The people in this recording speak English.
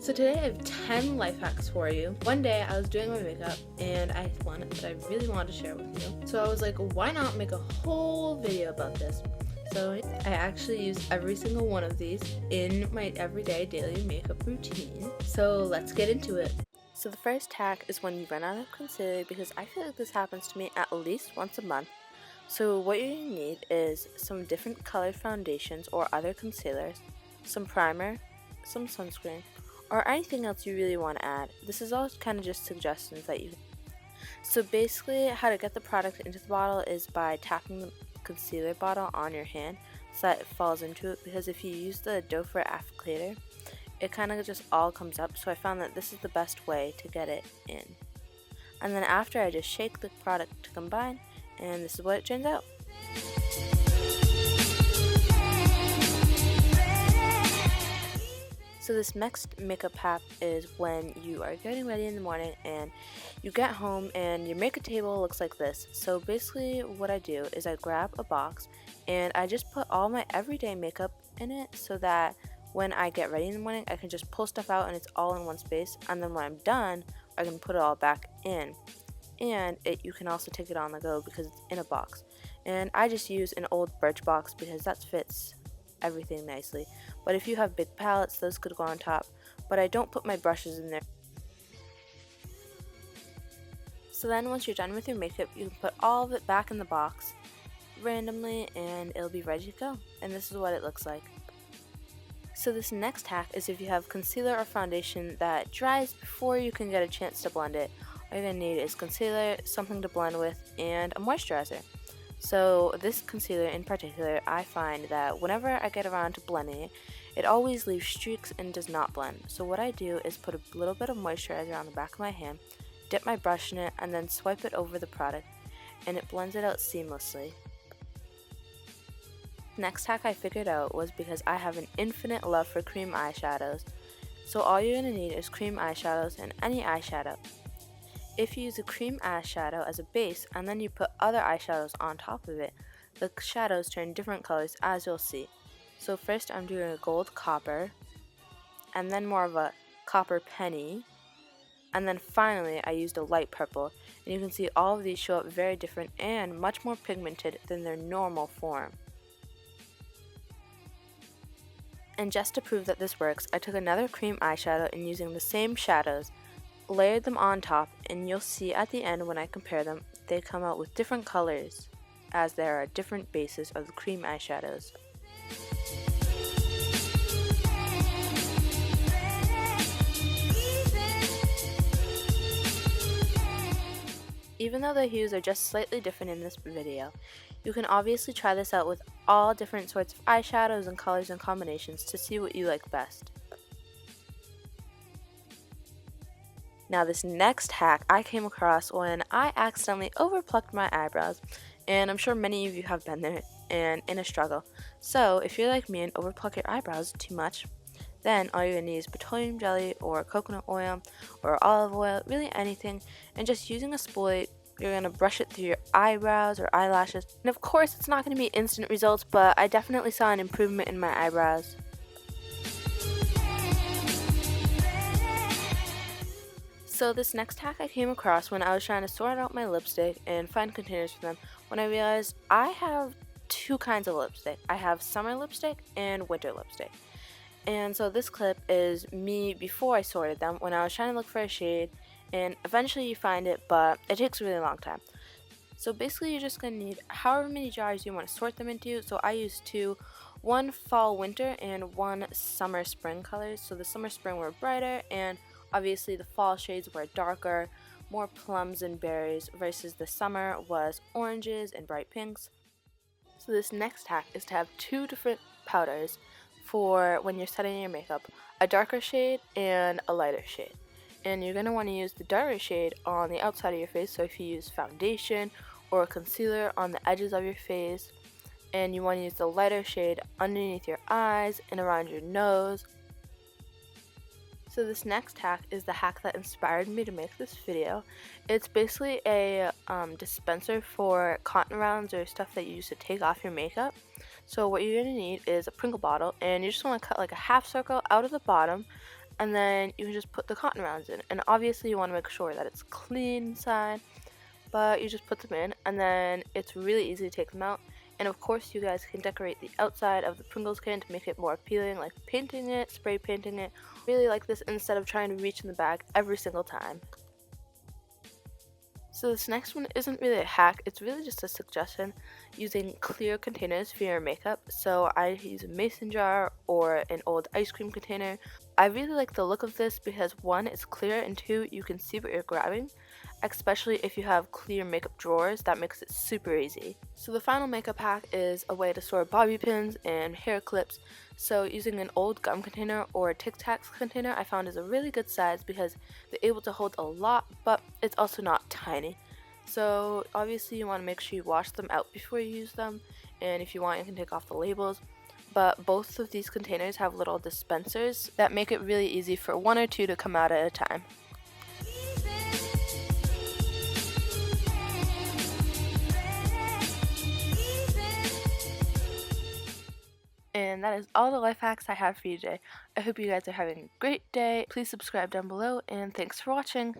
So today I have 10 life hacks for you. One day I was doing my makeup and I had one that I really wanted to share with you. So I was like, why not make a whole video about this? So I actually use every single one of these in my everyday daily makeup routine. So let's get into it. So the first hack is when you run out of concealer, because I feel like this happens to me at least once a month. So what you need is some different colored foundations or other concealers, some primer, some sunscreen, or anything else you really want to add. This is all kind of just suggestions that you. So basically, how to get the product into the bottle is by tapping the concealer bottle on your hand so that it falls into it, because if you use the dough for applicator, it kind of just all comes up. So I found that this is the best way to get it in. And then after, I just shake the product to combine, and this is what it turns out. So this next makeup hack is when you are getting ready in the morning and you get home and your makeup table looks like this. So basically what I do is I grab a box and I just put all my everyday makeup in it, so that when I get ready in the morning I can just pull stuff out and it's all in one space, and then when I'm done I can put it all back in. And you can also take it on the go because it's in a box. And I just use an old Birch box because that fits everything nicely. But if you have big palettes, those could go on top, but I don't put my brushes in there. So then once you're done with your makeup, you can put all of it back in the box randomly and it'll be ready to go. And this is what it looks like. So this next hack is if you have concealer or foundation that dries before you can get a chance to blend it, all you're going to need is concealer, something to blend with, and a moisturizer. So this concealer in particular, I find that whenever I get around to blending it, it always leaves streaks and does not blend. So what I do is put a little bit of moisturizer on the back of my hand, dip my brush in it, and then swipe it over the product, and it blends it out seamlessly. Next hack I figured out was because I have an infinite love for cream eyeshadows. So all you're going to need is cream eyeshadows and any eyeshadow. If you use a cream eyeshadow as a base and then you put other eyeshadows on top of it, the shadows turn different colors, as you'll see. So first I'm doing a gold copper, and then more of a copper penny, and then finally I used a light purple, and you can see all of these show up very different and much more pigmented than their normal form. And just to prove that this works, I took another cream eyeshadow and using the same shadows, layered them on top, and you'll see at the end when I compare them, they come out with different colors as there are different bases of the cream eyeshadows. Even though the hues are just slightly different in this video, you can obviously try this out with all different sorts of eyeshadows and colors and combinations to see what you like best. Now this next hack I came across when I accidentally overplucked my eyebrows, and I'm sure many of you have been there and in a struggle. So if you're like me and overpluck your eyebrows too much, then all you're going to need is petroleum jelly or coconut oil or olive oil, really anything, and just using a spoolie, you're going to brush it through your eyebrows or eyelashes. And of course it's not going to be instant results, but I definitely saw an improvement in my eyebrows. So this next hack I came across when I was trying to sort out my lipstick and find containers for them, when I realized I have two kinds of lipstick. I have summer lipstick and winter lipstick. And so this clip is me before I sorted them, when I was trying to look for a shade, and eventually you find it, but it takes a really long time. So basically you're just going to need however many jars you want to sort them into. So I used two, one fall winter and one summer spring colors. So the summer spring were brighter, and obviously the fall shades were darker, more plums and berries, versus the summer was oranges and bright pinks. So this next hack is to have two different powders for when you're setting your makeup, a darker shade and a lighter shade. And you're going to want to use the darker shade on the outside of your face, so if you use foundation or concealer on the edges of your face, and you want to use the lighter shade underneath your eyes and around your nose. So this next hack is the hack that inspired me to make this video. It's basically a dispenser for cotton rounds or stuff that you use to take off your makeup. So what you're going to need is a Pringle bottle, and you just want to cut like a half circle out of the bottom, and then you can just put the cotton rounds in. And obviously you want to make sure that it's clean inside, but you just put them in, and then it's really easy to take them out. And of course you guys can decorate the outside of the Pringles can to make it more appealing, like painting it, spray painting it. Really like this instead of trying to reach in the bag every single time. So this next one isn't really a hack, it's really just a suggestion using clear containers for your makeup. So I use a mason jar or an old ice cream container. I really like the look of this because one, it's clear, and two, you can see what you're grabbing, especially if you have clear makeup drawers. That makes it super easy. So the final makeup hack is a way to store bobby pins and hair clips. So using an old gum container or a Tic Tacs container I found is a really good size because they're able to hold a lot, but it's also not tiny. So obviously you want to make sure you wash them out before you use them, and if you want you can take off the labels. But both of these containers have little dispensers that make it really easy for one or two to come out at a time. And that is all the life hacks I have for you today. I hope you guys are having a great day. Please subscribe down below, and thanks for watching.